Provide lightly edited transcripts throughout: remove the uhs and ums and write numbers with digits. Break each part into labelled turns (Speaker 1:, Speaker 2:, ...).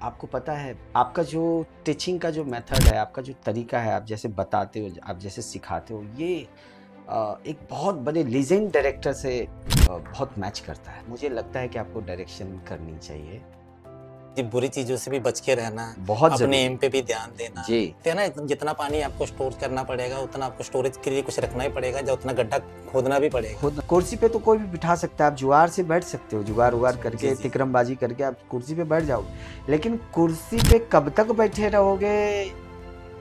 Speaker 1: आपको पता है आपका जो टीचिंग का जो मेथड है, आपका जो तरीका है, आप जैसे बताते हो, आप जैसे सिखाते हो, ये एक बहुत बड़े लीजेंड डायरेक्टर से बहुत मैच करता है। मुझे लगता है कि आपको डायरेक्शन करनी चाहिए।
Speaker 2: जी, बुरी चीज़ों से भी बच के रहना,
Speaker 1: बहुत
Speaker 2: अपने
Speaker 1: ज़रूरी
Speaker 2: एम पे भी ध्यान देना।
Speaker 1: जी।
Speaker 2: तो है ना, जितना पानी आपको स्टोर करना पड़ेगा, उतना आपको स्टोरेज के लिए कुछ रखना ही पड़ेगा, या उतना गड्ढा खोदना भी पड़ेगा।
Speaker 1: खुद कुर्सी पे तो कोई भी बिठा सकता है, आप जुगाड़ से बैठ सकते हो, जुगाड़ उगाड़
Speaker 2: जी,
Speaker 1: करके
Speaker 2: जी।
Speaker 1: तिकड़मबाजी करके आप कुर्सी पे बैठ जाओगे, लेकिन कुर्सी पे कब तक बैठे रहोगे,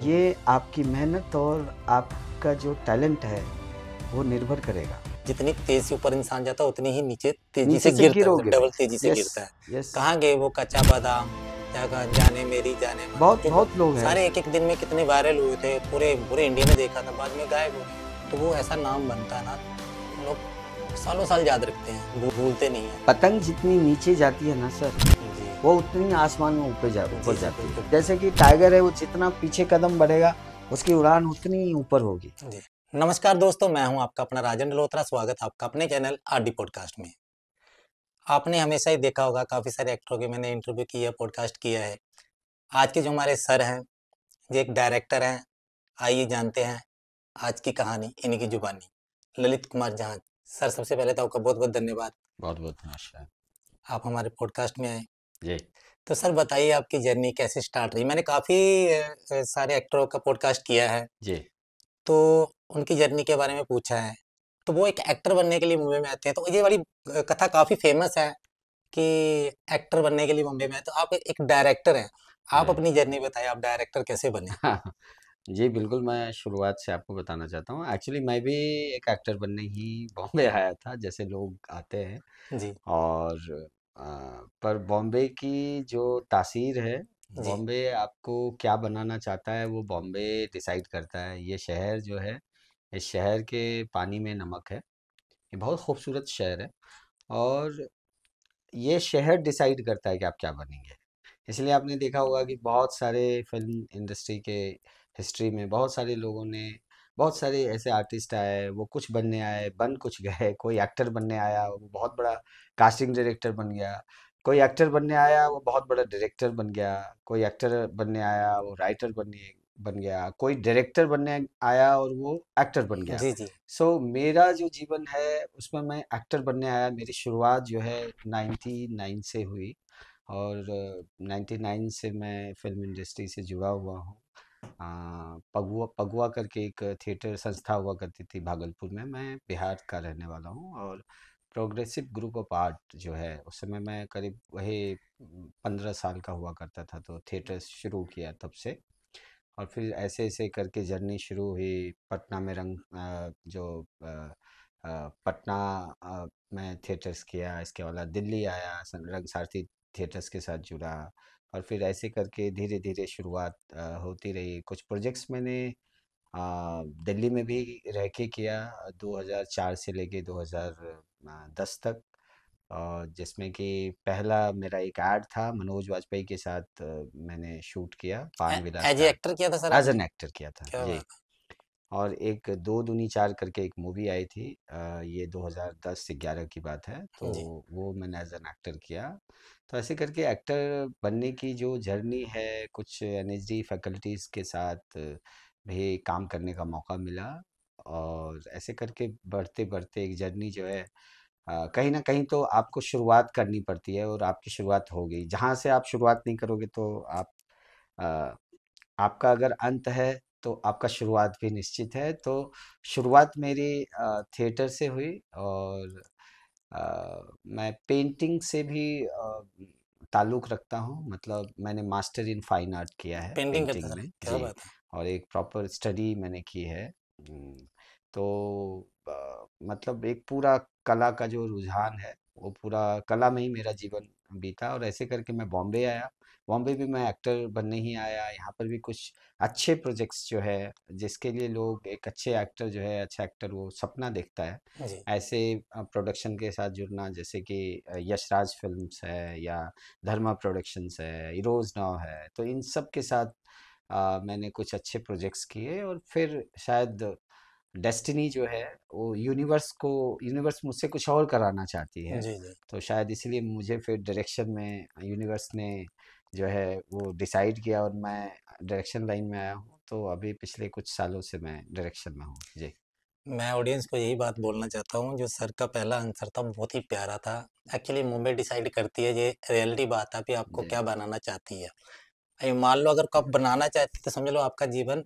Speaker 1: ये आपकी मेहनत और आपका जो टैलेंट है वो निर्भर करेगा।
Speaker 2: जितनी तेज़ से ऊपर इंसान जाता है, उतनी ही नीचे तेज़ी
Speaker 1: नीचे
Speaker 2: से
Speaker 1: से
Speaker 2: गिरता है, मतलब
Speaker 1: गिरोगे
Speaker 2: डबल
Speaker 1: भी।
Speaker 2: तेज़ी से
Speaker 1: यस,
Speaker 2: गिरता है।
Speaker 1: यस।
Speaker 2: कहाँ गए वो कच्चा बादाम, क्या कहा, जाने मेरी जाने मन,
Speaker 1: बहुत
Speaker 2: जो
Speaker 1: बहुत लोग हैं
Speaker 2: सारे
Speaker 1: ऐसे।
Speaker 2: एक-एक दिन में कितने वायरल हुए थे, पूरे पूरे इंडिया में देखा था, बाद में गायब हो गए। तो वो ऐसा नाम बनता है ना, लोग सालों-साल याद रखते हैं, भूलते नहीं हैं।
Speaker 1: पतंग जितनी नीचे जाती है ना सर,
Speaker 2: जी।
Speaker 1: वो उतनी आसमान में ऊपर
Speaker 2: जी,
Speaker 1: ऊपर
Speaker 2: जी,
Speaker 1: जाती है।
Speaker 2: बिल्कुल।
Speaker 1: जैसे कि टाइगर है, वो जितना पीछे कदम बढ़ेगा उसकी उड़ान उतनी ही ऊपर होगी।
Speaker 2: जी। नमस्कार दोस्तों, मैं हूँ आपका अपना राजन मल्होत्रा। स्वागत है आपका अपने चैनल आरडी पॉडकास्ट में। आपने हमेशा ही देखा होगा, काफ़ी सारे एक्टरों के मैंने इंटरव्यू किया, पॉडकास्ट किया है। आज के जो हमारे सर हैं, ये एक डायरेक्टर हैं। आइए जानते हैं आज की कहानी इन्हीं की जुबानी। ललित कुमार जहाज। सर, सबसे पहले तो आपका बहुत-बहुत धन्यवाद,
Speaker 1: बहुत बहुत नमस्कार
Speaker 2: आप हमारे पॉडकास्ट में आए।
Speaker 1: जी।
Speaker 2: तो सर बताइए, आपकी जर्नी कैसे स्टार्ट रही? मैंने काफ़ी सारे एक्टरों का पॉडकास्ट किया है,
Speaker 1: जी।
Speaker 2: तो उनकी जर्नी के बारे में पूछा है। तो वो एक एक्टर बनने के लिए मुंबई में आते हैं, तो ये वाली कथा काफ़ी फेमस है कि एक्टर बनने के लिए मुंबई में आए। तो आप एक डायरेक्टर हैं, आप
Speaker 1: जी।
Speaker 2: अपनी जर्नी बताइए, आप डायरेक्टर कैसे बने?
Speaker 1: जी, बिल्कुल, मैं शुरुआत से आपको बताना चाहता हूँ। एक्चुअली मैं भी एक एक्टर बनने ही बॉम्बे आया था, जैसे लोग आते हैं।
Speaker 2: जी,
Speaker 1: और अ, पर बॉम्बे की जो तासीर है,
Speaker 2: जी,
Speaker 1: बॉम्बे आपको क्या बनाना चाहता है, वो बॉम्बे डिसाइड करता है। ये शहर जो है, इस शहर के पानी में नमक है। ये बहुत खूबसूरत शहर है और ये शहर डिसाइड करता है कि आप क्या बनेंगे। इसलिए आपने देखा होगा कि बहुत सारे फिल्म इंडस्ट्री के हिस्ट्री में बहुत सारे लोगों ने, बहुत सारे ऐसे आर्टिस्ट आए, वो कुछ बनने आए, बन कुछ गए। कोई एक्टर बनने आया, वो बहुत बड़ा कास्टिंग डायरेक्टर बन गया। कोई एक्टर बनने आया, वो बहुत बड़ा डायरेक्टर बन गया। कोई एक्टर बनने आया, वो राइटर बनने बन गया। कोई डायरेक्टर बनने आया और वो एक्टर बन गया।
Speaker 2: जी, जी,
Speaker 1: सो मेरा जो जीवन है उसमें मैं एक्टर बनने आया। मेरी शुरुआत जो है 99 से हुई और 99 से मैं फिल्म इंडस्ट्री से जुड़ा हुआ हूँ। पगुआ पगुआ करके एक थिएटर संस्था हुआ करती थी भागलपुर में। मैं बिहार का रहने वाला हूँ और प्रोग्रेसिव ग्रुप ऑफ आर्ट जो है, उस समय मैं करीब वही 15 साल का हुआ करता था, तो थिएटर शुरू किया तब से। और फिर ऐसे ऐसे करके जर्नी शुरू हुई। पटना में पटना में थिएटर्स किया। इसके अलावा दिल्ली आया, रंग सारथी थिएटर्स के साथ जुड़ा। और फिर ऐसे करके धीरे धीरे शुरुआत होती रही। कुछ प्रोजेक्ट्स मैंने दिल्ली में भी रह के किया, 2004 से लेके 2010 तक। जिसमें कि पहला मेरा एक ऐड था मनोज वाजपेयी के साथ, मैंने शूट किया पान विलास
Speaker 2: एज ए
Speaker 1: का।
Speaker 2: एक्टर किया था सर
Speaker 1: एज
Speaker 2: आपने?
Speaker 1: एन एक्टर किया था
Speaker 2: क्या
Speaker 1: जी।
Speaker 2: बात
Speaker 1: और एक दो दूनी चार करके एक मूवी आई थी, ये 2010-11 की बात है, तो
Speaker 2: है। जी,
Speaker 1: वो मैंने एज एन एक्टर किया। तो ऐसे करके एक्टर बनने की जो जर्नी है, कुछ एनएसडी फैकल्टीज़ के साथ भी काम करने का मौका मिला। और ऐसे करके बढ़ते बढ़ते एक जर्नी जो है, कहीं ना कहीं तो आपको शुरुआत करनी पड़ती है और आपकी शुरुआत हो गई। जहाँ से आप शुरुआत नहीं करोगे तो आप अ, आपका अगर अंत है तो आपका शुरुआत भी निश्चित है। तो शुरुआत मेरी थिएटर से हुई और मैं पेंटिंग से भी ताल्लुक़ रखता हूँ। मतलब मैंने मास्टर इन फाइन आर्ट किया है
Speaker 2: पेंटिंग करते
Speaker 1: पेंटिंग
Speaker 2: सर,
Speaker 1: में
Speaker 2: क्या
Speaker 1: जी।
Speaker 2: बात है।
Speaker 1: और एक प्रॉपर स्टडी मैंने की है। तो मतलब एक पूरा कला का जो रुझान है, वो पूरा कला में ही मेरा जीवन बीता। और ऐसे करके मैं बॉम्बे आया। बॉम्बे भी मैं एक्टर बनने ही आया। यहाँ पर भी कुछ अच्छे प्रोजेक्ट्स जो है, जिसके लिए लोग एक अच्छे एक्टर जो है, अच्छा एक्टर वो सपना देखता है,
Speaker 2: जी,
Speaker 1: ऐसे प्रोडक्शन के साथ जुड़ना। जैसे कि यशराज फिल्म्स है या धर्मा प्रोडक्शंस है, इरोज नाव है, तो इन सब के साथ मैंने कुछ अच्छे प्रोजेक्ट्स किए। और फिर शायद डेस्टिनी जो है, वो यूनिवर्स मुझसे कुछ और कराना चाहती है।
Speaker 2: जी, जी,
Speaker 1: तो शायद इसलिए मुझे फिर डायरेक्शन में यूनिवर्स ने जो है वो डिसाइड किया और मैं डायरेक्शन लाइन में आया हूँ। तो अभी पिछले कुछ सालों से मैं डायरेक्शन में हूँ जी।
Speaker 2: मैं ऑडियंस को यही बात बोलना चाहता हूँ, जो सर का पहला आंसर था बहुत ही प्यारा था। एक्चुअली मुंबई डिसाइड करती है, ये रियलिटी बात है, कि आपको
Speaker 1: जी
Speaker 2: क्या बनाना चाहती है। मान लो अगर आप बनाना चाहते तो समझ लो आपका जीवन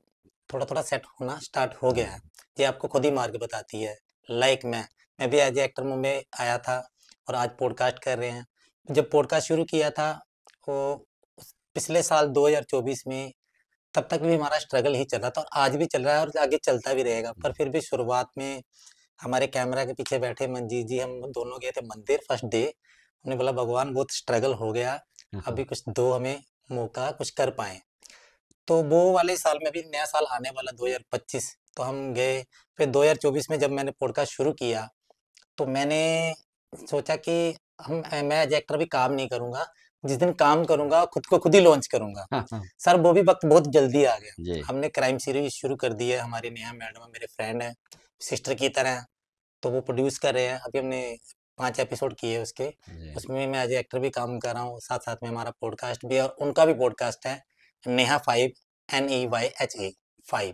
Speaker 2: थोड़ा थोड़ा सेट होना स्टार्ट हो गया है। ये आपको खुद ही मार्ग बताती है। लाइक मैं भी एज ए एक्टर मुंबई आया था और आज पॉडकास्ट कर रहे हैं। जब पॉडकास्ट शुरू किया था वो पिछले साल 2024 में, तब तक भी हमारा स्ट्रगल ही चल रहा था और आज भी चल रहा है और आगे चलता भी रहेगा। पर फिर भी शुरुआत में हमारे कैमरा के पीछे बैठे मंजीत जी, हम दोनों गए थे मंदिर फर्स्ट डे। हमने बोला भगवान बहुत स्ट्रगल हो गया, अभी कुछ दो हमें मौका कुछ कर पाए। तो वो वाले साल में भी नया साल आने वाला 2025, तो हम गए। फिर 2024 में जब मैंने पॉडकास्ट शुरू किया तो मैंने सोचा कि मैं एज एक्टर भी काम नहीं करूंगा, जिस दिन काम करूंगा खुद को खुद ही लॉन्च करूंगा।
Speaker 1: हाँ हाँ
Speaker 2: सर वो भी वक्त बहुत जल्दी आ गया।
Speaker 1: जी
Speaker 2: हमने क्राइम सीरीज शुरू कर दी है, हमारी नेहा मैडम है, मेरे फ्रेंड है, सिस्टर की तरह। तो वो प्रोड्यूस कर रहे हैं, अभी हमने 5 एपिसोड किए उसके।
Speaker 1: जी
Speaker 2: उसमें मैं एज एक्टर भी काम कर रहा हूँ, साथ साथ में हमारा पॉडकास्ट भी है और उनका भी पॉडकास्ट है, नेहा 5, NEYHA 5।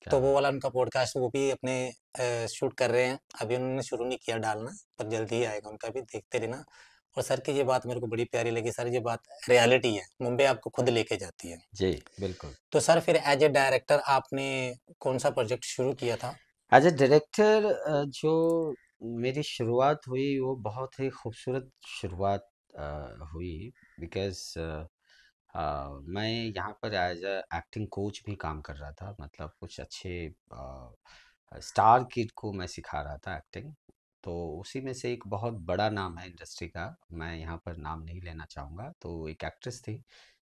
Speaker 1: क्या
Speaker 2: तो वो
Speaker 1: बात।
Speaker 2: वाला उनका पॉडकास्ट वो भी अपने शूट कर रहे हैं। अभी उन्होंने शुरू नहीं किया डालना, पर जल्दी ही आएगा उनका भी, देखते रहना। और सर की ये बात मेरे को बड़ी प्यारी लगी। सर ये बात रियलिटी है, मुंबई आपको खुद लेके जाती है।
Speaker 1: जी बिल्कुल।
Speaker 2: तो सर फिर एज ए डायरेक्टर आपने कौन सा प्रोजेक्ट शुरू किया था?
Speaker 1: एज ए डायरेक्टर जो मेरी शुरुआत हुई वो बहुत ही खूबसूरत शुरुआत हुई। बिकॉज़ मैं यहाँ पर एज अ एक्टिंग कोच भी काम कर रहा था। मतलब कुछ अच्छे स्टार किड को मैं सिखा रहा था एक्टिंग। तो उसी में से एक बहुत बड़ा नाम है इंडस्ट्री का, मैं यहाँ पर नाम नहीं लेना चाहूँगा, तो एक एक्ट्रेस थी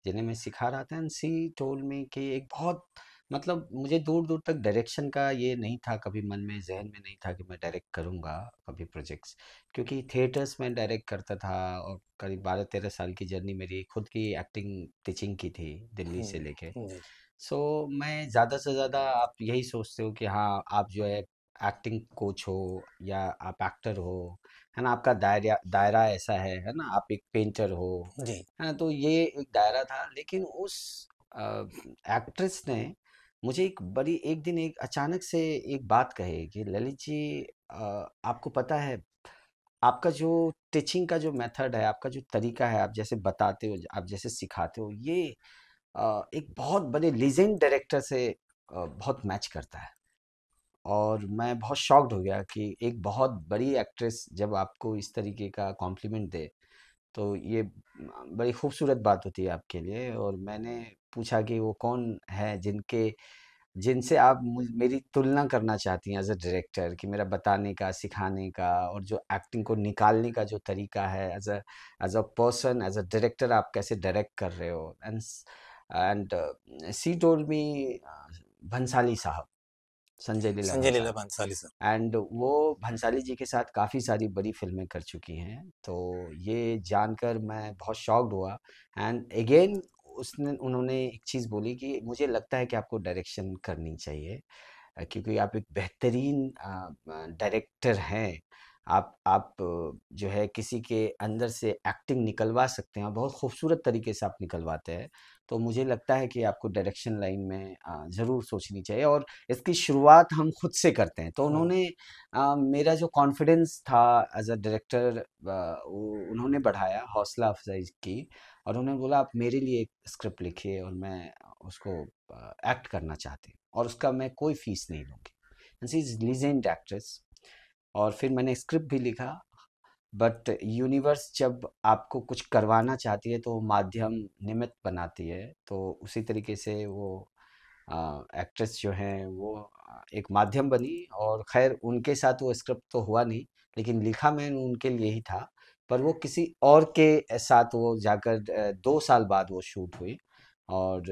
Speaker 1: जिन्हें मैं सिखा रहा था। एंड सी टोल्ड मी कि एक बहुत, मतलब मुझे दूर दूर तक डायरेक्शन का ये नहीं था, कभी मन में जहन में नहीं था कि मैं डायरेक्ट करूँगा कभी प्रोजेक्ट्स। क्योंकि थिएटर्स में डायरेक्ट करता था और करीब 12-13 साल की जर्नी मेरी खुद की एक्टिंग टीचिंग की थी दिल्ली से लेके।
Speaker 2: जी
Speaker 1: सो मैं ज़्यादा से ज़्यादा, आप यही सोचते हो कि हाँ आप जो है एक्टिंग कोच हो या आप एक्टर हो, है ना, आपका दायरा दायरा ऐसा है ना, आप एक पेंटर हो,
Speaker 2: जी
Speaker 1: है ना। तो ये एक दायरा था। लेकिन उस एक्ट्रेस ने मुझे एक दिन एक अचानक से एक बात कही कि ललित जी, आपको पता है आपका जो टीचिंग का जो मेथड है, आपका जो तरीका है, आप जैसे बताते हो, आप जैसे सिखाते हो, ये एक बहुत बड़े लीजेंड डायरेक्टर से बहुत मैच करता है। और मैं बहुत शॉक्ड हो गया कि एक बहुत बड़ी एक्ट्रेस जब आपको इस तरीके का कॉम्प्लीमेंट दे, तो ये बड़ी खूबसूरत बात होती है आपके लिए। और मैंने पूछा कि वो कौन है जिनसे आप मेरी तुलना करना चाहती हैं एज अ डायरेक्टर, कि मेरा बताने का, सिखाने का और जो एक्टिंग को निकालने का जो तरीका है, as a person, as a director आप कैसे डायरेक्ट कर रहे हो। And she told me Bhansali साहब, संजय लीला
Speaker 2: संजय लीला
Speaker 1: भंसाली।
Speaker 2: भंसाली सर।
Speaker 1: एंड वो भंसाली जी के साथ काफ़ी सारी बड़ी फ़िल्में कर चुकी हैं। तो ये जानकर मैं बहुत शॉक्ड हुआ। एंड अगेन उसने उन्होंने एक चीज़ बोली कि मुझे लगता है कि आपको डायरेक्शन करनी चाहिए, क्योंकि आप एक बेहतरीन डायरेक्टर हैं। आप जो है किसी के अंदर से एक्टिंग निकलवा सकते हैं और बहुत खूबसूरत तरीके से आप निकलवाते हैं। तो मुझे लगता है कि आपको डायरेक्शन लाइन में ज़रूर सोचनी चाहिए और इसकी शुरुआत हम खुद से करते हैं। तो
Speaker 2: ओ,
Speaker 1: उन्होंने मेरा जो कॉन्फिडेंस था एज अ डायरेक्टर, उन्होंने बढ़ाया, हौसला अफजाई की। और उन्होंने बोला आप मेरे लिए एक स्क्रिप्ट लिखिए और मैं उसको एक्ट करना चाहती हूँ और उसका मैं कोई फीस नहीं लूँगी। She is legend actress. और फिर मैंने स्क्रिप्ट भी लिखा। बट यूनिवर्स जब आपको कुछ करवाना चाहती है तो वो माध्यम निमित्त बनाती है। तो उसी तरीके से वो एक्ट्रेस जो हैं वो एक माध्यम बनी। और खैर उनके साथ वो स्क्रिप्ट तो हुआ नहीं, लेकिन लिखा मैंने उनके लिए ही था। पर वो किसी और के साथ वो जाकर 2 साल बाद वो शूट हुई। और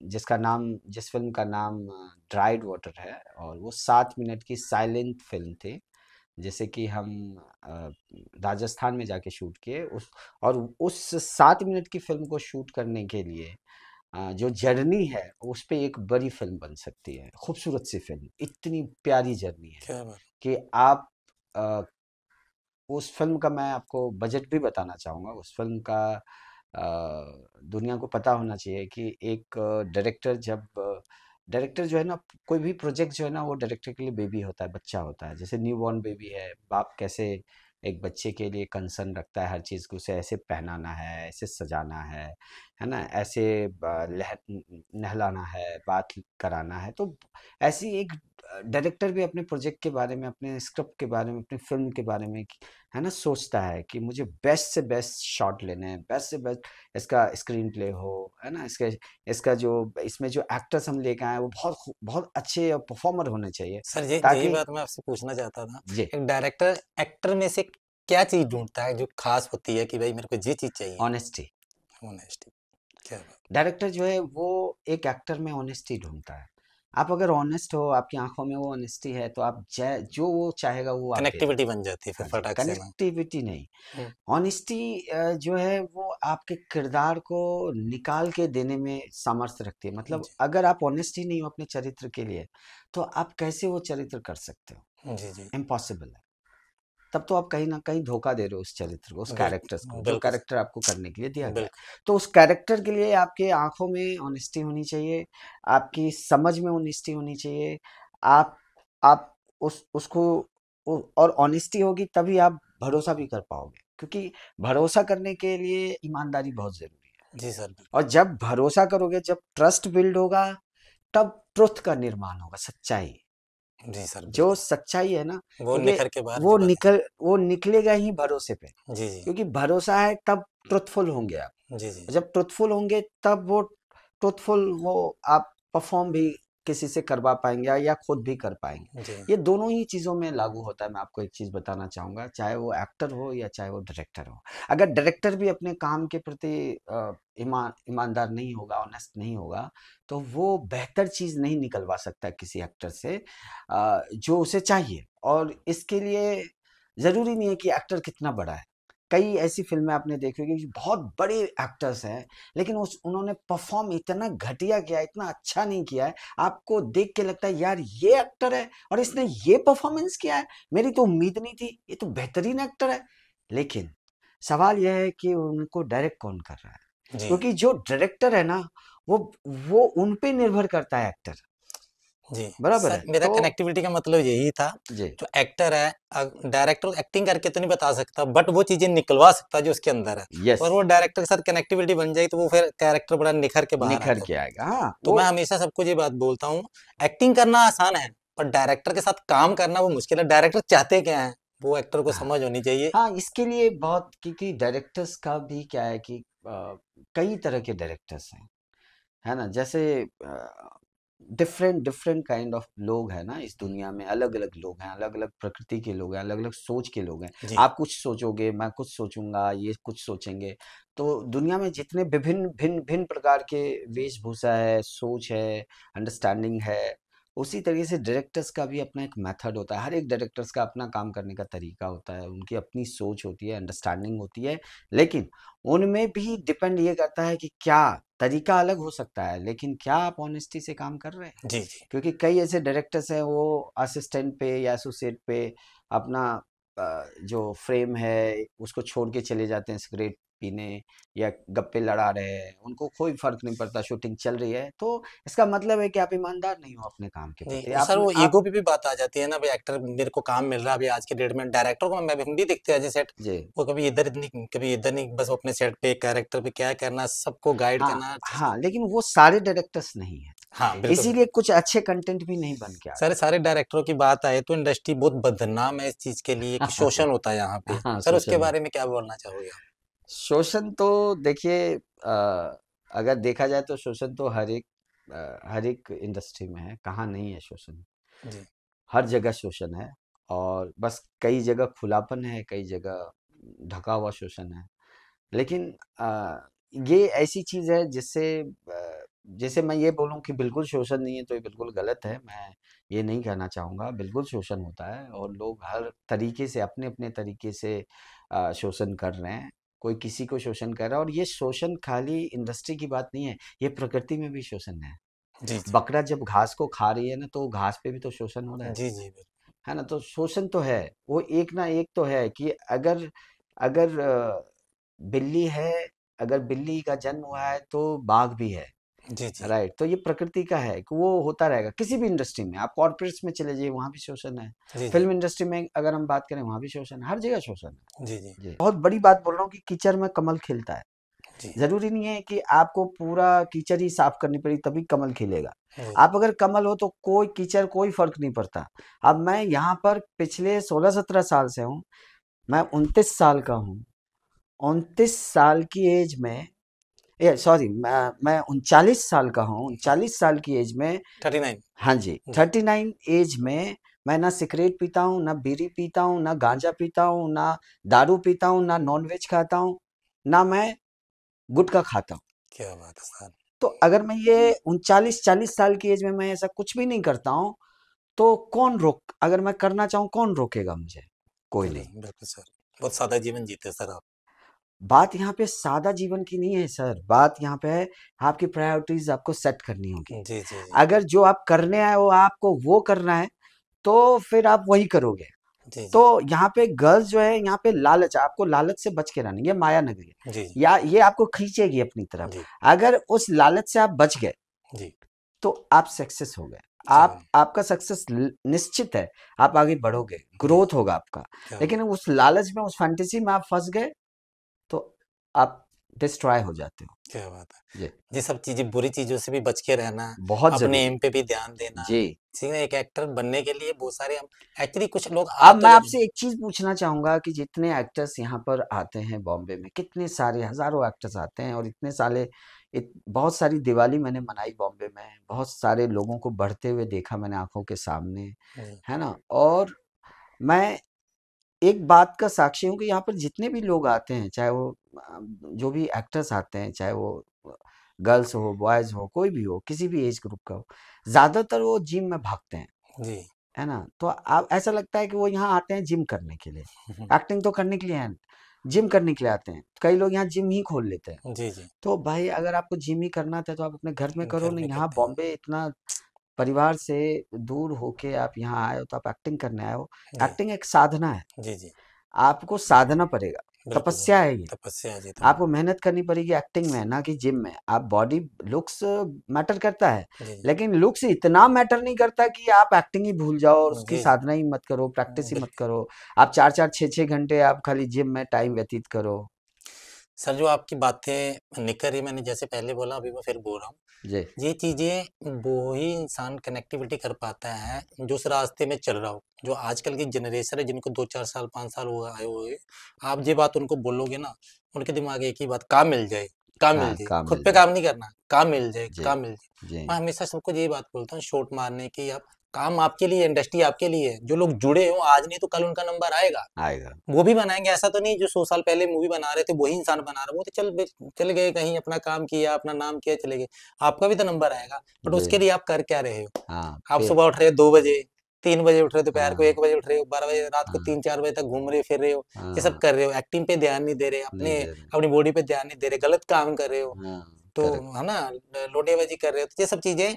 Speaker 1: जिस फिल्म का नाम ड्राइड वाटर है, और वो 7 मिनट की साइलेंट फिल्म थी, जैसे कि हम अ, राजस्थान में जाके शूट किए उस 7 मिनट की फिल्म को शूट करने के लिए जो जर्नी है उस पे एक बड़ी फिल्म बन सकती है, खूबसूरत सी फिल्म, इतनी प्यारी जर्नी है
Speaker 2: क्या बात।
Speaker 1: कि आप अ, उस फिल्म का मैं आपको बजट भी बताना चाहूँगा। उस फिल्म का दुनिया को पता होना चाहिए कि एक डायरेक्टर जब डायरेक्टर जो है ना, कोई भी प्रोजेक्ट जो है ना, वो डायरेक्टर के लिए बेबी होता है, बच्चा होता है। जैसे न्यू बॉर्न बेबी है, बाप कैसे एक बच्चे के लिए कंसर्न रखता है हर चीज़ को, उसे ऐसे पहनाना है, ऐसे सजाना है ना, ऐसे नहलाना है, बात कराना है। तो ऐसी एक डायरेक्टर भी अपने प्रोजेक्ट के बारे में, अपने स्क्रिप्ट के बारे में, अपनी फिल्म के बारे में है ना सोचता है कि मुझे बेस्ट से बेस्ट शॉट लेने हैं, बेस्ट से बेस्ट इसका स्क्रीन प्ले हो, है ना, इसके इसका जो इसमें जो एक्टर्स हम लेके आए हैं वो बहुत अच्छे और परफॉर्मर होने चाहिए,
Speaker 2: सर ये यही
Speaker 1: ताकि
Speaker 2: बात मैं आपसे पूछना चाहता था।
Speaker 1: जी
Speaker 2: एक डायरेक्टर एक्टर में से क्या चीज ढूंढता है जो खास होती है कि भाई मेरे को ये चीज चाहिए?
Speaker 1: ऑनेस्टी।
Speaker 2: ऑनेस्टी। क्या बात।
Speaker 1: डायरेक्टर जो है वो एक एक्टर में ऑनेस्टी ढूंढता है। आप अगर ऑनेस्ट हो, आपकी आंखों में वो ऑनेस्टी है, तो आप जो वो चाहेगा वो आप दे
Speaker 2: कनेक्टिविटी
Speaker 1: दोगे।
Speaker 2: बन जाती है फिर
Speaker 1: हाँ जी,
Speaker 2: फटाक से ना।
Speaker 1: कनेक्टिविटी नहीं,
Speaker 2: हम्म,
Speaker 1: ऑनेस्टी जो है वो आपके किरदार को निकाल के देने में सामर्थ्य रखती है। मतलब
Speaker 2: जी
Speaker 1: अगर आप ऑनेस्ट ही नहीं हो अपने चरित्र के लिए, तो आप कैसे वो चरित्र कर सकते हो?
Speaker 2: जी जी।
Speaker 1: इम्पॉसिबल है। तब तो आप कहीं न कहीं धोखा दे रहे हो उस चरित्र को, उस कैरेक्टर्स
Speaker 2: बिल्कुल
Speaker 1: को, जो
Speaker 2: बिल्कुल
Speaker 1: कैरेक्टर आपको करने के लिए दिया गया है।
Speaker 2: बिल्कुल।
Speaker 1: तो उस कैरेक्टर के लिए आपके आँखों में ऑनेस्टी होनी चाहिए, आपकी समझ में ऑनेस्टी होनी चाहिए। आप आप उसको और ऑनेस्टी होगी तभी आप भरोसा भी कर पाओगे, क्योंकि भरोसा करने के लिए ईमानदारी बहुत ज़रूरी है।
Speaker 2: जी सर
Speaker 1: और जब भरोसा करोगे, जब ट्रस्ट बिल्ड होगा, तब ट्रुथ का निर्माण होगा, सच्चाई।
Speaker 2: बिल्कुल। जी सर
Speaker 1: जो
Speaker 2: बिल्कुल।
Speaker 1: सच्चाई है ना,
Speaker 2: वो
Speaker 1: क्योंकि
Speaker 2: निखर के बाहर जब आए।
Speaker 1: वो निकलेगा ही भरोसे पे।
Speaker 2: जी जी
Speaker 1: क्योंकि भरोसा है तब ट्रुथफुल होंगे आप।
Speaker 2: जी जी
Speaker 1: जब ट्रुथफुल होंगे तब वो ट्रुथफुल वो आप परफॉर्म भी किसी से करवा पाएंगे या खुद भी कर पाएंगे।
Speaker 2: जी।
Speaker 1: ये दोनों ही चीज़ों में लागू होता है। मैं आपको एक चीज़ बताना चाहूँगा, चाहे वो एक्टर हो या चाहे वो डायरेक्टर हो। अगर डायरेक्टर भी अपने काम के प्रति ईमानदार नहीं होगा, ऑनेस्ट नहीं होगा, तो वो बेहतर चीज़ नहीं निकलवा सकता किसी एक्टर से जो उसे चाहिए। और इसके लिए ज़रूरी नहीं है कि एक्टर कितना बड़ा है। कई ऐसी फ़िल्में आपने देखी होगी जो बहुत बड़े एक्टर्स हैं, लेकिन उस उन्होंने परफ़ॉर्म इतना घटिया किया है, इतना अच्छा नहीं किया है, आपको देख के लगता है यार ये एक्टर है और इसने ये परफ़ॉर्मेंस किया है, मेरी तो उम्मीद नहीं थी, ये तो बेहतरीन एक्टर है। लेकिन सवाल यह है कि उनको डायरेक्ट कौन कर रहा है?
Speaker 2: जी
Speaker 1: क्योंकि जो डायरेक्टर है ना, वो वो उन पे निर्भर करता है एक्टर,
Speaker 2: जी।
Speaker 1: बराबर
Speaker 2: सर
Speaker 1: है?
Speaker 2: मेरा
Speaker 1: तो
Speaker 2: कनेक्टिविटी का मतलब यही था।
Speaker 1: जी,
Speaker 2: जो एक्टर है, डायरेक्टर एक्टिंग करके तो नहीं बता सकता बट वो चीजें निकलवा सकता है जो उसके अंदर है।
Speaker 1: यस,
Speaker 2: और वो डायरेक्टर के साथ कनेक्टिविटी बन जाए तो वो फिर कैरेक्टर बड़ा निखर के बाहर
Speaker 1: निखर
Speaker 2: आता है।
Speaker 1: के आएगा। हाँ,
Speaker 2: तो
Speaker 1: वो
Speaker 2: मैं हमेशा सबको ये बात बोलता हूँ, एक्टिंग करना आसान है पर डायरेक्टर के साथ काम करना वो मुश्किल है। डायरेक्टर चाहते क्या है वो एक्टर को
Speaker 1: हाँ।
Speaker 2: समझ होनी चाहिए।
Speaker 1: हाँ, इसके लिए बहुत, क्योंकि डायरेक्टर्स का भी क्या है कि कई तरह के डायरेक्टर्स हैं, है ना? जैसे डिफरेंट डिफरेंट काइंड ऑफ लोग हैं ना इस दुनिया में, अलग-अलग लोग हैं, अलग-अलग प्रकृति के लोग हैं, अलग-अलग सोच के लोग हैं।
Speaker 2: जी
Speaker 1: आप कुछ सोचोगे, मैं कुछ सोचूँगा, ये कुछ सोचेंगे। तो दुनिया में जितने विभिन्न भिन्न-भिन्न प्रकार के वेशभूषा है, सोच है, अंडरस्टैंडिंग है, उसी तरीके से डायरेक्टर्स का भी अपना एक मेथड होता है। हर एक डायरेक्टर्स का अपना काम करने का तरीका होता है, उनकी अपनी सोच होती है, अंडरस्टैंडिंग होती है। लेकिन उनमें भी डिपेंड ये करता है कि क्या तरीका अलग हो सकता है, लेकिन क्या आप ऑनेस्टी से काम कर रहे हैं?
Speaker 2: जी जी
Speaker 1: क्योंकि कई ऐसे डायरेक्टर्स हैं, वो असिस्टेंट पे या एसोसिएट पे अपना जो फ्रेम है उसको छोड़ के चले जाते हैं सिगरेट पीने या गप्पे लड़ा रहे हैं, उनको कोई फर्क नहीं पड़ता, शूटिंग चल रही है। तो इसका मतलब है कि आप ईमानदार नहीं हो अपने काम के
Speaker 2: जी।
Speaker 1: प्रति।
Speaker 2: और सर
Speaker 1: आप
Speaker 2: वो
Speaker 1: आप
Speaker 2: ईगो पे भी बात आ जाती है ना भाई, एक्टर मेरे को काम मिल रहा है अभी आज के डेट में, डायरेक्टर को मैं भी दिखते हैं जैसे सेट।
Speaker 1: जी,
Speaker 2: वो कभी इधर नहीं कभी इधर नहीं, बस वो अपने सेट पे कैरेक्टर पे क्या करना, सबको गाइड
Speaker 1: हाँ,
Speaker 2: करना हर चीज
Speaker 1: हाँ,
Speaker 2: का।
Speaker 1: लेकिन वो सारे डायरेक्टर्स नहीं है,
Speaker 2: हाँ बिल्कुल
Speaker 1: इसीलिए
Speaker 2: बिल्कुल।
Speaker 1: कुछ अच्छे कंटेंट भी नहीं बन के
Speaker 2: सर
Speaker 1: आते।
Speaker 2: सारे डायरेक्टरों की बात आए तो इंडस्ट्री बहुत बदनाम है इस चीज के लिए कि शोषण होता है यहाँ पे।
Speaker 1: हाँ,
Speaker 2: सर उसके
Speaker 1: शोषण
Speaker 2: बारे में क्या बोलना चाहोगे आप?
Speaker 1: शोषण तो देखिए, अगर देखा जाए तो शोषण तो हर एक इंडस्ट्री में है, कहाँ नहीं है शोषण?
Speaker 2: जी
Speaker 1: हर जगह शोषण है। और बस कई जगह खुलापन है, कई जगह ढका हुआ शोषण है। लेकिन ये ऐसी चीज़ है जिससे जैसे मैं ये बोलूँ कि बिल्कुल शोषण नहीं है तो ये बिल्कुल गलत है। मैं ये नहीं कहना चाहूँगा, बिल्कुल शोषण होता है और लोग हर तरीके से अपने-अपने तरीके से शोषण कर रहे हैं। कोई किसी को शोषण कर रहा है और ये शोषण खाली इंडस्ट्री की बात नहीं है, ये प्रकृति में भी शोषण है।
Speaker 2: जी जी
Speaker 1: बकरा जब घास को खा रही है ना, तो घास पे भी तो शोषण हो रहा
Speaker 2: जी जी बिल्कुल।
Speaker 1: है ना? तो शोषण तो है, वो एक ना एक तो है कि अगर अगर बिल्ली है, अगर बिल्ली का जन्म हुआ है तो बाघ भी है।
Speaker 2: जी जी
Speaker 1: राइट, तो ये प्रकृति का है कि वो होता रहेगा किसी भी इंडस्ट्री में। आप कॉर्पोरेट्स में चले जाइए, वहां भी शोषण है।
Speaker 2: जी जी
Speaker 1: फिल्म इंडस्ट्री में अगर हम बात करें, वहां भी शोषण है, हर जगह शोषण है।
Speaker 2: जी जी
Speaker 1: जी, बहुत बड़ी बात बोल रहा हूँ कि कीचड़ में कमल खिलता है।
Speaker 2: जी
Speaker 1: जरूरी नहीं है कि आपको पूरा कीचड़ ही साफ करनी पड़ी तभी कमल खिलेगा।
Speaker 2: जी
Speaker 1: आप अगर कमल हो तो कोई कीचड़ कोई फर्क नहीं पड़ता। अब मैं यहाँ पर पिछले 16-17 साल से हूँ। मैं 29 साल का हूँ। 29 साल की एज में, ये सॉरी, मैं 39 साल का हूँ। 39 साल की एज में,
Speaker 2: 39
Speaker 1: हाँ जी,
Speaker 2: जी
Speaker 1: 39 एज में मैं ना सिगरेट पीता हूँ, ना बीड़ी पीता हूँ, ना गांजा पीता हूँ, ना दारू पीता हूँ, ना नॉनवेज खाता हूँ, ना मैं गुटखा खाता हूँ।
Speaker 2: क्या बात है सर।
Speaker 1: तो अगर मैं ये 39-40 साल की एज में मैं ऐसा कुछ भी नहीं करता हूँ, तो कौन रोक, अगर मैं करना चाहूँ कौन रोकेगा मुझे? कोई नहीं।
Speaker 2: बिल्कुल सर, बहुत सादा जीवन जीते सर आप।
Speaker 1: बात यहाँ पे सादा जीवन की नहीं है सर, बात यहाँ पे है आपकी प्रायोरिटीज आपको सेट करनी होगी।
Speaker 2: जी जी जी
Speaker 1: अगर जो आप करने आए हो आपको वो करना है, तो फिर आप वही करोगे।
Speaker 2: जी
Speaker 1: तो
Speaker 2: जी
Speaker 1: यहाँ पे गर्ल्स जो है, यहाँ पे लालच है, आपको लालच से बच के रहना, ये माया नगरी है।
Speaker 2: जी
Speaker 1: या ये आपको खींचेगी अपनी तरफ।
Speaker 2: जी
Speaker 1: अगर उस लालच से आप बच गए
Speaker 2: जी
Speaker 1: तो आप सक्सेस हो गए।
Speaker 2: क्या
Speaker 1: आप आपका सक्सेस निश्चित है। आप आगे बढ़ोगे,
Speaker 2: जी
Speaker 1: ग्रोथ होगा आपका।
Speaker 2: क्या
Speaker 1: लेकिन
Speaker 2: बात
Speaker 1: उस लालच में, उस फैंटेसी में आप फंस गए तो आप डिस्ट्रॉय हो जाते हो।
Speaker 2: क्या बात है।
Speaker 1: जी,
Speaker 2: ये सब चीजें, बुरी चीजों से भी बच के रहना,
Speaker 1: बहुत
Speaker 2: अपने
Speaker 1: जरूरी
Speaker 2: एम पे भी ध्यान देना।
Speaker 1: है। जी।
Speaker 2: ठीक है, एक एक्टर बनने के लिए बहुत सारे हम, एक्चुअली कुछ लोग आ
Speaker 1: अब
Speaker 2: तो
Speaker 1: मैं आपसे एक चीज पूछना चाहूंगा कि जितने एक्टर्स यहाँ पर आते हैं बॉम्बे में, कितने सारे हजारों एक्टर्स आते हैं, और इतने सारे बहुत सारी दिवाली मैंने मनाई बॉम्बे में, बहुत सारे लोगों को बढ़ते हुए देखा मैंने आंखों के सामने,
Speaker 2: जी
Speaker 1: है ना? और मैं एक बात का साक्षी हूँ कि यहाँ पर जितने भी लोग आते हैं, चाहे वो जो भी एक्टर्स आते हैं, चाहे वो गर्ल्स हो, बॉयज हो, कोई भी हो, किसी भी एज ग्रुप का हो, ज्यादातर वो जिम में भागते हैं,
Speaker 2: जी
Speaker 1: है ना? तो आप, ऐसा लगता है कि वो यहाँ आते हैं जिम करने के लिए। एक्टिंग तो करने के लिए हैं, जिम करने के लिए आते हैं। कई लोग यहाँ जिम ही खोल लेते हैं।
Speaker 2: जी जी
Speaker 1: तो भाई अगर आपको जिम ही करना था तो आप अपने घर में करो
Speaker 2: घर
Speaker 1: ना।
Speaker 2: में
Speaker 1: यहाँ
Speaker 2: करते हैं।
Speaker 1: बॉम्बे इतना परिवार से दूर होके आप यहाँ आए हो, तो आप एक्टिंग करने आए हो।
Speaker 2: जी
Speaker 1: एक्टिंग एक साधना है,
Speaker 2: जी जी
Speaker 1: आपको साधना पड़ेगा,
Speaker 2: बिल्कुल
Speaker 1: तपस्या
Speaker 2: बिल्कुल,
Speaker 1: है ये।
Speaker 2: तपस्या जी
Speaker 1: आपको मेहनत करनी पड़ेगी एक्टिंग में, ना कि जिम में। आप बॉडी लुक्स मैटर करता है,
Speaker 2: जी
Speaker 1: लेकिन लुक्स इतना मैटर नहीं करता कि आप एक्टिंग ही भूल जाओ और उसकी
Speaker 2: जी जी
Speaker 1: साधना ही मत करो, प्रैक्टिस ही मत
Speaker 2: बिल्कुल।
Speaker 1: करो। आप 4-4 6-6 घंटे आप खाली जिम में टाइम व्यतीत करो।
Speaker 2: सर जो आपकी बातें निकल रही, मैंने जैसे पहले बोला, अभी मैं फिर बोल रहा हूँ,
Speaker 1: जी,
Speaker 2: ये चीजें वो ही इंसान कनेक्टिविटी कर पाता है जो उस रास्ते में चल रहा हो। जो आजकल की जनरेशन है, जिनको 2 4 साल 5 साल हुआ आए हुए, आप ये बात उनको बोलोगे ना, उनके दिमाग एक ही बात, काम मिल जाए, काम मिल
Speaker 1: हाँ,
Speaker 2: जाए,
Speaker 1: काम
Speaker 2: खुद
Speaker 1: मिल
Speaker 2: पे
Speaker 1: जाए।
Speaker 2: काम नहीं करना, काम मिल जाए,
Speaker 1: जी,
Speaker 2: काम मिल जाए।
Speaker 1: जी,
Speaker 2: मैं हमेशा सबको यही बात बोलता हूँ, शॉट मारने की, आप काम आपके लिए, इंडस्ट्री आपके लिए है। जो लोग जुड़े हो, आज नहीं तो कल उनका नंबर आएगा,
Speaker 1: आएगा।
Speaker 2: वो भी बनाएंगे। ऐसा तो नहीं जो 100 साल पहले मूवी बना रहे थे वही इंसान बना रहा, वो तो चल गए कहीं, अपना काम किया, अपना नाम किया, चले गए। आपका भी तो नंबर आएगा, बट
Speaker 1: जी,
Speaker 2: उसके लिए आप कर क्या रहे हो?
Speaker 1: हाँ,
Speaker 2: आप
Speaker 1: फिर,
Speaker 2: सुबह उठ रहे हो 2 बजे, 3 बजे उठ रहे हो, दोपहर को
Speaker 1: हाँ,
Speaker 2: 1 बजे उठ रहे हो, 12 बजे रात को,
Speaker 1: हाँ,
Speaker 2: 3 4 बजे तक घूम रहे फिर रहे हो, ये सब
Speaker 1: हाँ,
Speaker 2: कर रहे हो, एक्टिंग पे ध्यान नहीं दे रहे,
Speaker 1: नहीं
Speaker 2: अपने
Speaker 1: दे रहे।
Speaker 2: अपनी बॉडी पे ध्यान नहीं दे रहे, गलत काम कर रहे हो,
Speaker 1: हाँ,
Speaker 2: तो
Speaker 1: करेक्ट।
Speaker 2: है ना, लोटेबाजी कर रहे हो, तो ये सब चीजें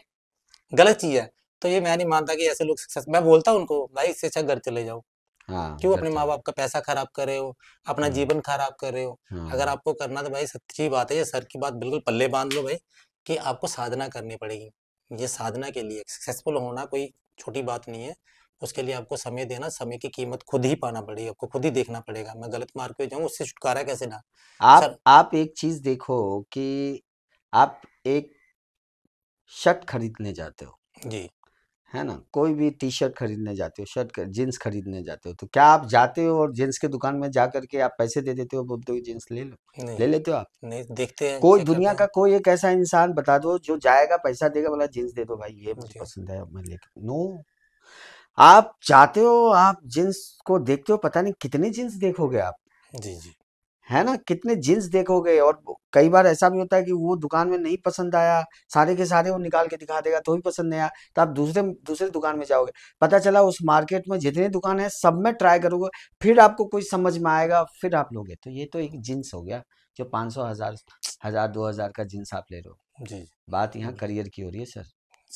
Speaker 2: गलत चीज है। तो ये मैं नहीं मानता कि ऐसे लोग सक्सेस, मैं बोलता हूँ उनको, भाई इससे अच्छा घर चले जाओ।
Speaker 1: हाँ,
Speaker 2: क्यों
Speaker 1: घर
Speaker 2: अपने माँ
Speaker 1: चले।
Speaker 2: बाप का पैसा खराब कर रहे हो, अपना
Speaker 1: हाँ,
Speaker 2: जीवन खराब कर रहे हो? अगर
Speaker 1: हाँ,
Speaker 2: आपको करना तो भाई सच्ची बात है, ये सर की बात बिल्कुल पल्ले बांध लो भाई, कि आपको साधना करनी पड़ेगी। ये साधना के लिए सक्सेसफुल होना कोई छोटी बात नहीं है। उसके लिए आपको समय देना, समय की कीमत खुद ही पाना पड़ेगी, आपको खुद ही देखना पड़ेगा, मैं गलत मार्ग पे जाऊँ, उससे छुटकारा कैसे ना। सर
Speaker 1: आप एक चीज देखो कि आप एक शर्ट खरीदने जाते हो,
Speaker 2: जी
Speaker 1: है ना? कोई भी टी शर्ट खरीदने जाते हो, जीन्स खरीदने जाते हो, तो क्या आप जाते हो और जीन्स की दुकान में जा करके आप पैसे दे देते हो, बोलते हो जीन्स ले लो?
Speaker 2: नहीं
Speaker 1: ले लेते हो आप?
Speaker 2: नहीं, देखते हैं,
Speaker 1: कोई
Speaker 2: चेक
Speaker 1: दुनिया
Speaker 2: करते
Speaker 1: का
Speaker 2: हैं।
Speaker 1: कोई एक ऐसा इंसान बता दो जो जाएगा, पैसा देगा, बोला जीन्स दे दो भाई, ये मुझे
Speaker 2: जी
Speaker 1: पसंद है, मैं लेके, नो। आप जाते हो, आप जीन्स को देखते हो, पता नहीं कितने जीन्स देखोगे आप,
Speaker 2: जी जी
Speaker 1: है ना? कितने जीन्स देखोगे। और कई बार ऐसा भी होता है कि वो दुकान में नहीं पसंद आया, सारे के सारे वो निकाल के दिखा देगा, तो भी पसंद नहीं आया, तो आप दूसरे दूसरे दुकान में जाओगे। पता चला उस मार्केट में जितनी दुकान है सब में ट्राई करोगे, फिर आपको कोई समझ में आएगा, फिर आप लोगे। तो ये तो एक जीन्स हो गया, जो 500 हजार 1000 2000 का जीन्स आप ले रहे हो।
Speaker 2: जी
Speaker 1: बात यहाँ
Speaker 2: बिल्कुल
Speaker 1: करियर की हो रही है सर।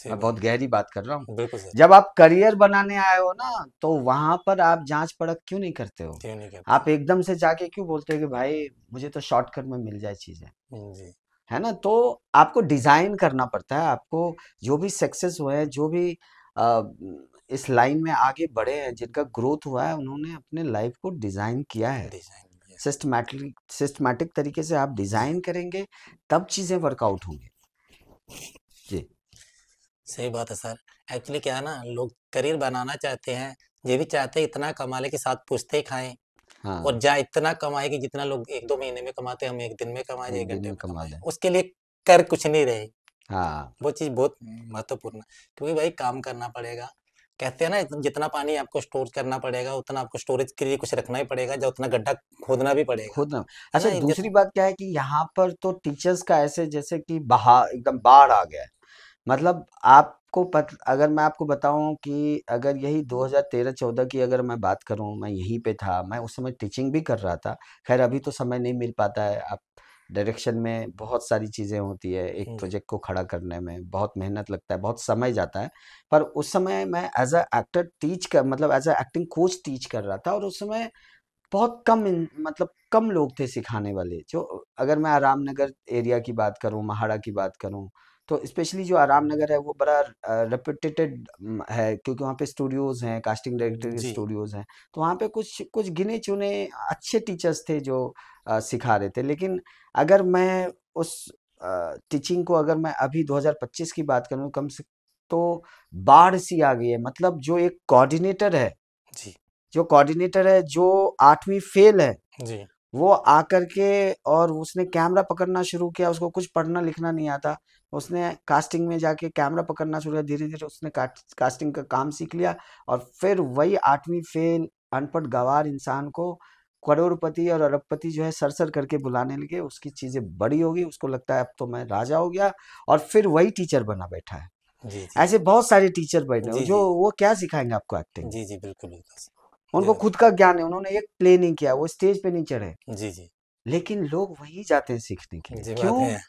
Speaker 2: सही
Speaker 1: मैं
Speaker 2: बात।
Speaker 1: बहुत गहरी बात कर रहा हूँ।
Speaker 2: बिल्कुल सर।
Speaker 1: जब आप करियर बनाने आए हो ना, तो वहां पर आप जांच परख क्यों नहीं करते हो?
Speaker 2: क्यों नहीं करते?
Speaker 1: आप एकदम से जाके क्यों बोलते हो कि भाई मुझे तो शॉर्टकट में मिल जाए चीजें,
Speaker 2: जी।
Speaker 1: है ना? तो आपको डिजाइन करना पड़ता है। आपको जो भी सक्सेस हुए हैं, जो भी अ, इस लाइन में आगे बढ़े हैं, जिनका ग्रोथ हुआ है, उन्होंने अपने लाइफ को डिजाइन किया है।
Speaker 2: डिजाइन किया।
Speaker 1: सिस्टमैटिक तरीके से आप
Speaker 2: जी।
Speaker 1: डिजाइन करेंगे, तब चीजें वर्कआउट होंगी। जी।
Speaker 2: सही बात है सर। एक्चुअली क्या है ना, लोग करियर बनाना चाहते हैं, ये भी चाहते हैं इतना कमा ले कि साथ पुश्ते खाएं, और
Speaker 1: हाँ,
Speaker 2: जहाँ इतना कमाए कि जितना लोग 1-2 महीने में कमाते हैं, हम 1 दिन में कमाएं,
Speaker 1: एक
Speaker 2: 1
Speaker 1: दिन
Speaker 2: घंटे
Speaker 1: में
Speaker 2: में
Speaker 1: कमा
Speaker 2: कमाएं,
Speaker 1: लें।
Speaker 2: उसके लिए कर कुछ नहीं रहे।
Speaker 1: हाँ,
Speaker 2: वो चीज़ बहुत महत्वपूर्ण है, क्योंकि भाई काम करना पड़ेगा। कहते हैं ना, जितना पानी आपको स्टोर करना पड़ेगा, उतना आपको स्टोरेज के लिए कुछ रखना ही पड़ेगा, या उतना गड्ढा खोदना भी पड़ेगा।
Speaker 1: खुद ना।
Speaker 2: है
Speaker 1: अच्छा,
Speaker 2: ना?
Speaker 1: दूसरी बात क्या है कि यहाँ पर तो टीचर्स का ऐसे जैसे कि बहा एकदम बाढ़ आ गया है। मतलब आपको अगर मैं आपको बताऊं कि अगर यही 2013-14 की अगर मैं बात करूं, मैं यहीं पे था, मैं उस समय टीचिंग भी कर रहा था। खैर अभी तो समय नहीं मिल पाता है। आप डायरेक्शन में बहुत सारी चीज़ें होती है, एक
Speaker 2: जी,
Speaker 1: प्रोजेक्ट को खड़ा करने में बहुत मेहनत लगता है, बहुत समय जाता है। पर उस समय मैं एज अ एक्टर टीच कर, मतलब as a acting coach teach कर रहा था, और उस समय बहुत कम मतलब कम लोग थे सिखाने वाले। जो अगर मैं आराम नगर एरिया की बात करूं, महाड़ा की बात करूं, तो स्पेशली जो आराम नगर है वो बड़ा रेपुटेटेड है, क्योंकि वहाँ पे स्टूडियोज हैं, कास्टिंग डायरेक्टर के
Speaker 2: जी,
Speaker 1: स्टूडियोज हैं। तो वहाँ पे कुछ कुछ गिने चुने अच्छे टीचर्स थे जो सिखा रहे थे। लेकिन अगर मैं उस टीचिंग को, अगर मैं अभी 2025 की बात करूं, कम से तो बाढ़ सी आ गई है। मतलब
Speaker 2: जी,
Speaker 1: जो कोऑर्डिनेटर है, जो 8वीं फेल है,
Speaker 2: जी,
Speaker 1: वो आकर के और उसने कैमरा पकड़ना शुरू किया। उसको कुछ पढ़ना लिखना नहीं आता। उसने कास्टिंग में जाके कैमरा पकड़ना शुरू किया। धीरे धीरे उसने कास्टिंग का काम सीख लिया, और फिर वही 8वीं फेल अनपढ़ गंवार इंसान को करोड़पति और अरबपति जो है सर सर करके बुलाने लगे। उसकी चीजें बड़ी होगी, उसको लगता है अब तो मैं राजा हो गया, और फिर वही टीचर बना बैठा है।
Speaker 2: जी, जी,
Speaker 1: ऐसे बहुत सारे टीचर बैठे हैं
Speaker 2: जी,
Speaker 1: जो,
Speaker 2: जी,
Speaker 1: वो क्या सिखाएंगे आपको एक्टिंग?
Speaker 2: जी, जी, बिल्कुल, बिल्कुल।
Speaker 1: उनको खुद का ज्ञान है, उन्होंने एक प्ले नहीं किया, वो स्टेज पे नहीं चढ़े।
Speaker 2: जी, जी,
Speaker 1: लेकिन लोग वहीं जाते हैं सीखने के लिए।
Speaker 2: जी, बात
Speaker 1: क्यों?
Speaker 2: है।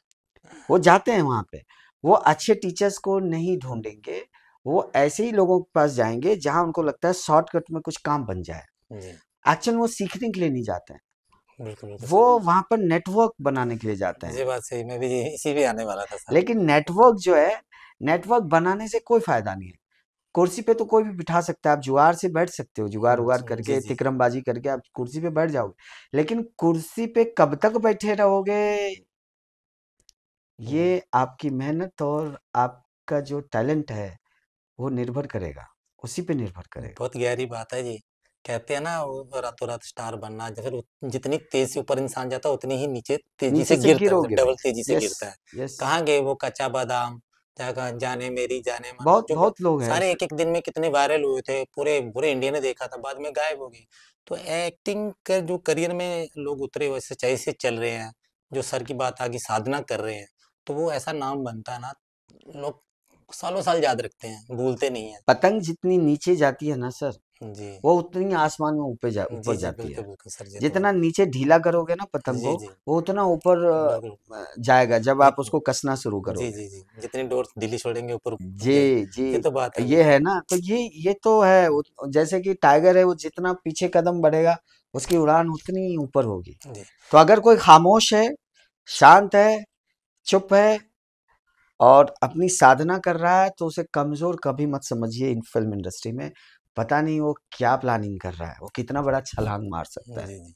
Speaker 1: वो जाते हैं वहां पे। वो अच्छे टीचर्स को नहीं ढूंढेंगे। वो ऐसे ही लोगों के पास जाएंगे जहां उनको लगता है शॉर्टकट में कुछ काम बन जाए।
Speaker 2: जी,
Speaker 1: एक्चुअल वो सीखने के लिए नहीं जाते हैं।
Speaker 2: बिल्कुल, बिल्कुल
Speaker 1: वो
Speaker 2: सर।
Speaker 1: वहां पर नेटवर्क बनाने के लिए जाते हैं।
Speaker 2: ये बात सही, मैं भी इसी पे आने वाला था सर।
Speaker 1: लेकिन नेटवर्क जो है, नेटवर्क बनाने से कोई फायदा नहीं है। कुर्सी पे तो कोई भी बिठा सकता है। आप जुगाड़ से बैठ सकते हो, जुगाड़ उगाड़
Speaker 2: जी,
Speaker 1: करके,
Speaker 2: जी,
Speaker 1: तिकड़मबाजी करके आप कुर्सी पे बैठ जाओगे। लेकिन कुर्सी पे कब तक बैठे रहोगे, ये
Speaker 2: हम्म,
Speaker 1: आपकी मेहनत और आपका जो टैलेंट है वो निर्भर करेगा, उसी पे निर्भर करेगा।
Speaker 2: बहुत गहरी बात है जी। कहते हैं ना, वो रातों रात स्टार बनना, या फिर जितनी तेज से ऊपर इंसान जाता है, उतनी ही नीचे तेजी
Speaker 1: नीचे
Speaker 2: से
Speaker 1: से
Speaker 2: गिरता है, मतलब
Speaker 1: गिरोगे भाई।
Speaker 2: डबल तेजी से
Speaker 1: यस,
Speaker 2: गिरता है।
Speaker 1: यस।
Speaker 2: कहाँ गए वो कच्चा बादाम, जहाँ जाने मेरी जाने मन,
Speaker 1: बहुत
Speaker 2: जो
Speaker 1: बहुत लोग हैं
Speaker 2: सारे
Speaker 1: ऐसे।
Speaker 2: एक एक दिन में कितने वायरल हुए थे, पूरे पूरे इंडिया ने देखा था, बाद में गायब हो गए। तो एक्टिंग का जो करियर में लोग उतरे, वैसे सच्चाई से चल रहे हैं, जो सर की बात आगे साधना कर रहे हैं, तो वो ऐसा नाम बनता है ना, लोग सालों साल याद रखते हैं, भूलते नहीं है।
Speaker 1: पतंग जितनी नीचे जाती है ना सर,
Speaker 2: जी,
Speaker 1: वो उतनी आसमान में
Speaker 2: जी,
Speaker 1: ऊपर
Speaker 2: जी,
Speaker 1: जाती है।
Speaker 2: बिल्कुल, बिल्कुल सर, ये तो
Speaker 1: जितना नीचे ढीला करोगे ना पतंग
Speaker 2: जी,
Speaker 1: को,
Speaker 2: जी,
Speaker 1: वो उतना ऊपर
Speaker 2: बिल्कुल।
Speaker 1: जाएगा जब
Speaker 2: जी,
Speaker 1: आप उसको कसना शुरू
Speaker 2: जी,
Speaker 1: करोगे।
Speaker 2: जी, जी, जितनी डोर ढीली छोड़ेंगे ऊपर
Speaker 1: जी,
Speaker 2: जाएगी।
Speaker 1: जी।
Speaker 2: ये तो बात है
Speaker 1: ये
Speaker 2: भाई।
Speaker 1: है ना, तो ये तो है। जैसे कि टाइगर है, वो जितना पीछे कदम बढ़ेगा, उसकी उड़ान उतनी ही ऊपर होगी।
Speaker 2: जी,
Speaker 1: तो अगर कोई खामोश है, शांत है, चुप है, और अपनी साधना कर रहा है, तो उसे कमजोर कभी मत समझिए। इन फिल्म इंडस्ट्री में पता नहीं वो क्या प्लानिंग कर रहा है, वो कितना बड़ा छलांग मार सकता है।
Speaker 2: जी, जी।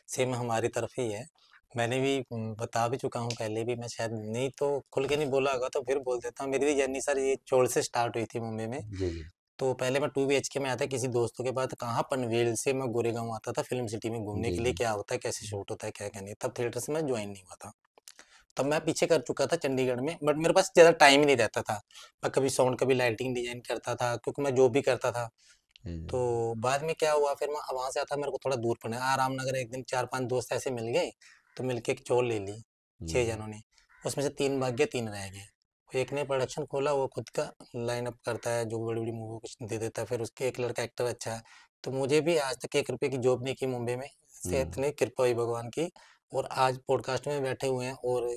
Speaker 2: सेम हमारी तरफ ही है। मैंने भी बता भी चुका हूँ पहले भी, मैं शायद नहीं तो खुल के नहीं बोला होगा, तो फिर बोल देता हूँ। मेरी भी जर्नी सर ये चोल से स्टार्ट हुई थी मुंबई में।
Speaker 1: जी, जी,
Speaker 2: तो पहले मैं 2 बीएचके में आता किसी दोस्तों के पास, कहाँ पनवेल से मैं गोरेगांव आता था फिल्म सिटी में घूमने
Speaker 1: जी,
Speaker 2: के लिए,
Speaker 1: जी,
Speaker 2: क्या होता है, कैसे शूट होता है, क्या-क्या नहीं। तब थिएटर से मैं जॉइन नहीं हुआ था। तब मैं पीछे कर चुका था चंडीगढ़ में, बट मेरे पास ज़्यादा टाइम ही नहीं रहता था। मैं कभी साउंड, कभी लाइटिंग डिज़ाइन करता था, क्योंकि मैं जॉब भी करता था।
Speaker 1: जी,
Speaker 2: तो बाद में क्या हुआ, फिर मैं वहाँ से आता, मेरे को थोड़ा दूर पड़ा आराम नगर। एक दिन 4-5 दोस्त ऐसे मिल गए, तो मिलके एक चोल ले ली,
Speaker 1: जी,
Speaker 2: 6 जनों ने। उसमें से 3 भाग गए, 3 रह गए। एक ने प्रोडक्शन खोला, वो खुद का लाइन अप करता है, जो बड़ी-बड़ी मूवी कुछ दे देता है। फिर उसके एक लड़का एक्टर अच्छा है। तो मुझे भी आज तक 1 रुपए की जॉब नहीं की मुंबई में, से
Speaker 1: हम्म,
Speaker 2: इतनी कृपा हुई भगवान की। और आज पॉडकास्ट में बैठे हुए हैं और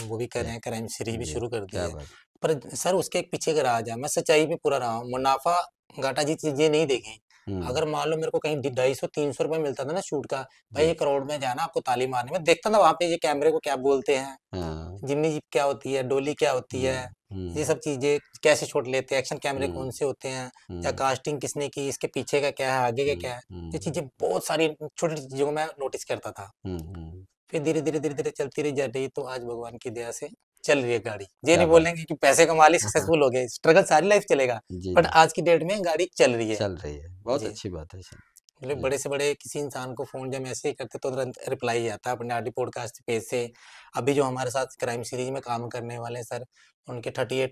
Speaker 2: वो भी कर
Speaker 1: जी
Speaker 2: रहे हैं, क्राइम सीरीज भी
Speaker 1: जी।
Speaker 2: शुरू कर दी
Speaker 1: क्या
Speaker 2: है।
Speaker 1: बात।
Speaker 2: पर सर उसके एक पीछे का राज है, मैं सच्चाई पे पूरा रहा हूँ, मुनाफा घाटा जी चीजें नहीं देखी।
Speaker 1: हम्म।
Speaker 2: अगर मान लो मेरे को कहीं 250-300 रुपये मिलता था ना शूट का, भाई
Speaker 1: जी।
Speaker 2: 1 करोड़ में जाना आपको ताली मारने में, देखता था वहां पे ये कैमरे को क्या बोलते हैं,
Speaker 1: हाँ।
Speaker 2: जिम्मी जीप क्या होती है, डोली क्या होती है,
Speaker 1: हम्म।
Speaker 2: ये
Speaker 1: हम्म।
Speaker 2: सब चीजें कैसे शॉट लेते हैं, एक्शन कैमरे
Speaker 1: हम्म।
Speaker 2: कौन से होते हैं, या
Speaker 1: हम्म।
Speaker 2: कास्टिंग किसने की, इसके पीछे का क्या है, आगे का
Speaker 1: हम्म।
Speaker 2: क्या है। ये
Speaker 1: हम्म।
Speaker 2: चीजें बहुत सारी छोटी छोटी चीजों को मैं नोटिस करता था।
Speaker 1: हम्म।
Speaker 2: फिर धीरे धीरे चलती रही जा रही, तो आज भगवान की दया से चल रही है गाड़ी। ये
Speaker 1: क्या
Speaker 2: नहीं
Speaker 1: बात।
Speaker 2: बोलेंगे कि पैसे कमा लिए सक्सेसफुल हो गए, स्ट्रगल सारी लाइफ चलेगा,
Speaker 1: जी
Speaker 2: बट
Speaker 1: जी।
Speaker 2: आज की डेट में गाड़ी चल रही है।
Speaker 1: चल रही है, बहुत
Speaker 2: जी,
Speaker 1: अच्छी बात है सर।
Speaker 2: मतलब
Speaker 1: जी।
Speaker 2: बड़े से बड़े किसी इंसान को फोन जब मैसेज करते तो तुरंत रिप्लाई आता है अपने आरडी पॉडकास्ट पेज से। अभी जो हमारे साथ क्राइम सीरीज में काम करने वाले हैं सर, उनके 38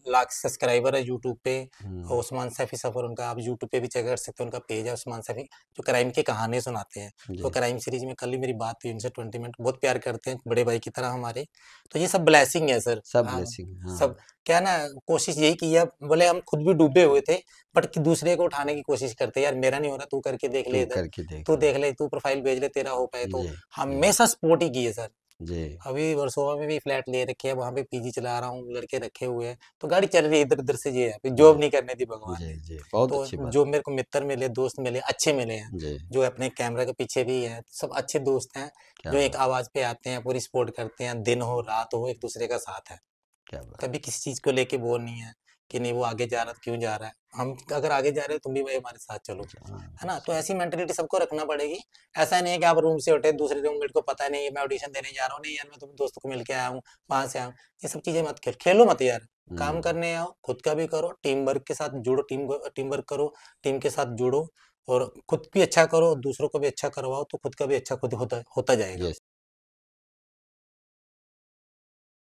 Speaker 2: लाख सब्सक्राइबर है यूट्यूब पे। और
Speaker 1: हम्म।
Speaker 2: उस्मान सैफी सफर, उनका आप यूट्यूब पे भी चेक कर सकते हो, उनका पेज है उस्मान सैफी, जो क्राइम की कहानी सुनाते हैं। तो
Speaker 1: जी।
Speaker 2: क्राइम सीरीज में कल ही मेरी बात हुई उनसे, 20 मिनट, बहुत प्यार करते हैं, बड़े भाई की तरह हमारे। तो ये सब ब्लेसिंग है सर।
Speaker 1: सब
Speaker 2: हाँ,
Speaker 1: ब्लेसिंग, हाँ।
Speaker 2: सब क्या है ना, कोशिश यही की है, बोले हम खुद भी डूबे हुए थे, बट कि दूसरे को उठाने की कोशिश करते हैं, यार मेरा नहीं हो रहा, तू करके देख ले
Speaker 1: तू
Speaker 2: इधर,
Speaker 1: करके देख
Speaker 2: तू
Speaker 1: ले।
Speaker 2: देख ले, तू प्रोफाइल भेज ले, तेरा हो पाए तो।
Speaker 1: जी जी।
Speaker 2: हमेशा सपोर्ट ही की है सर।
Speaker 1: जी
Speaker 2: अभी वर्सोवा में भी फ्लैट ले रखे हैं, वहां पे पीजी चला रहा हूँ, लड़के रखे हुए हैं, तो गाड़ी चल रही है इधर उधर से। ये है, अभी
Speaker 1: जी।
Speaker 2: जॉब नहीं करने दी भगवान
Speaker 1: जी
Speaker 2: ने।
Speaker 1: जी, बहुत
Speaker 2: तो
Speaker 1: अच्छी बात।
Speaker 2: जो मेरे को मित्र मिले, दोस्त मिले, अच्छे मिले हैं,
Speaker 1: जी।
Speaker 2: जो अपने कैमरा के पीछे भी है, सब अच्छे दोस्त हैं,
Speaker 1: क्या
Speaker 2: जो एक
Speaker 1: बात।
Speaker 2: आवाज पे आते हैं, पूरी सपोर्ट करते हैं, दिन हो रात हो एक दूसरे का साथ है।
Speaker 1: क्या बात।
Speaker 2: कभी किसी चीज को लेके वो नहीं है कि नहीं वो आगे जा रहा तो क्यों जा रहा है, हम अगर आगे जा रहे हो तुम भी भाई हमारे साथ चलो,
Speaker 1: हाँ।
Speaker 2: है ना। तो ऐसी मेंटेलिटी सबको रखना पड़ेगी। ऐसा नहीं है कि आप रूम से उठे, दूसरे रूममेट को पता नहीं है मैं ऑडिशन देने जा रहा हूँ, नहीं यार मैं तो दोस्तों को मिल के आया हूँ, वहां से आया हूँ। ये सब चीजें मत खेलो मत यार। काम
Speaker 1: हम्म।
Speaker 2: करने आओ, खुद का भी करो, टीम वर्क के साथ जुड़ो, टीम वर्क करो, टीम के साथ जुड़ो, और खुद भी अच्छा करो, दूसरों को भी अच्छा करवाओ, तो खुद का भी अच्छा खुद होता होता जाएगा।
Speaker 1: यस।